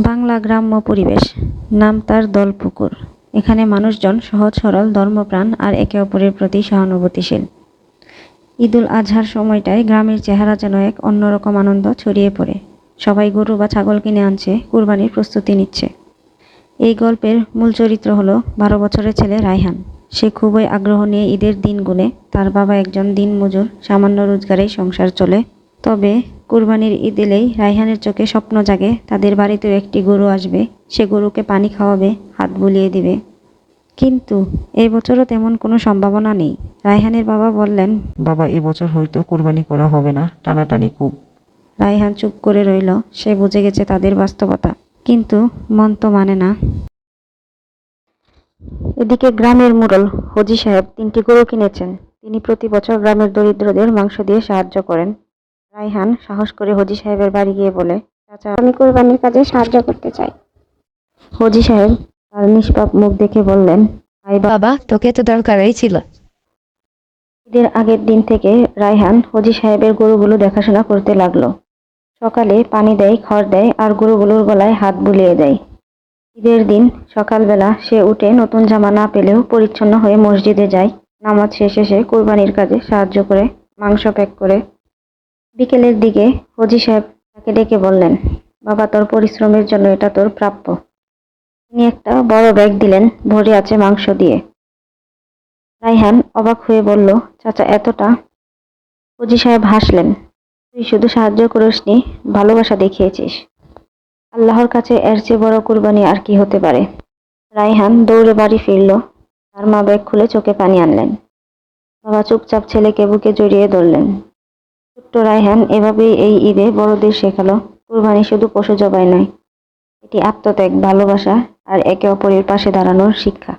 বাংলা গ্রাম্য পরিবেশ। নাম তার দলপুকুর। এখানে মানুষজন সহজ সরল, ধর্মপ্রাণ আর একে অপরের প্রতি সহানুভূতিশীল। ঈদুল আজহার সময়টায় গ্রামের চেহারা যেন এক অন্যরকম আনন্দ ছড়িয়ে পড়ে। সবাই গরু বা ছাগল কিনে আনছে, কুরবানির প্রস্তুতি নিচ্ছে। এই গল্পের মূল চরিত্র হলো 12 বছরের ছেলে রায়হান। সে খুবই আগ্রহ নিয়ে ঈদের দিন গুনে। তার বাবা একজন দিনমজুর, সামান্য রোজগারেই সংসার চলে। তবে কুরবানির ঈদ এলেই রায়হানের চোখে স্বপ্ন জাগে, তাদের বাড়িতেও একটি গরু আসবে। সে গরুকে পানি খাওয়াবে, হাত বুলিয়ে দিবে। কিন্তু এবছরও তেমন কোনো সম্ভাবনা নেই। রায়হানের বাবা বললেন, বাবা, এবছর হয়তো কুরবানি করা হবে না, টানাটানি খুব। রায়হান চুপ করে রইল। সে বুঝে গেছে তাদের বাস্তবতা, কিন্তু মন তো মানে না। এদিকে গ্রামের মোড়ল হজি সাহেব 3টি গরু কিনেছেন। তিনি প্রতি বছর গ্রামের দরিদ্রদের মাংস দিয়ে সাহায্য করেন। রায়হান সাহস করে হজি সাহেবের বাড়ি গিয়ে বলে, চাচা, আমি কোরবানির কাজে সাহায্য করতে চাই। হজি সাহেব তার নিষ্পাপ মুখ দেখে বললেন, আয় বাবা, তোকে তো দরকারই ছিল। ঈদের আগের দিন থেকে রায়হান হজি সাহেবের গরুগুলো দেখাশোনা করতে লাগলো। সকালে পানি দেয়, খড় দেয় আর গরুগুলোর গলায় হাত বুলিয়ে দেয়। ঈদের দিন সকালবেলা সে উঠে নতুন জামা না পেলেও পরিচ্ছন্ন হয়ে মসজিদে যায়। নামাজ শেষে সে কোরবানির কাজে সাহায্য করে, মাংস প্যাক করে। বিকেলের দিকে হজি সাহেব তাকে ডেকে বললেন, বাবা, তোর পরিশ্রমের জন্য এটা তোর প্রাপ্য। তিনি একটা বড় ব্যাগ দিলেন, ভরে আছে মাংস দিয়ে। রায়হান অবাক হয়ে বলল, চাচা, এতটা? হজি সাহেব হাসলেন, তুই শুধু সাহায্য করিসনি, ভালোবাসা দেখিয়েছিস। আল্লাহর কাছে এর চেয়ে বড় কুরবানি আর কি হতে পারে। রায়হান দৌড়ে বাড়ি ফিরল। তার মা ব্যাগ খুলে চোখে পানি আনলেন। বাবা চুপচাপ ছেলেকে বুকে জড়িয়ে ধরলেন। ছোট্ট রায়হান এভাবেই এই ঈদে বড়দের শেখালো, কুরবানি শুধু পশু জবাই নয়, এটি আত্মত্যাগ, ভালোবাসা আর একে অপরের পাশে দাঁড়ানোর শিক্ষা।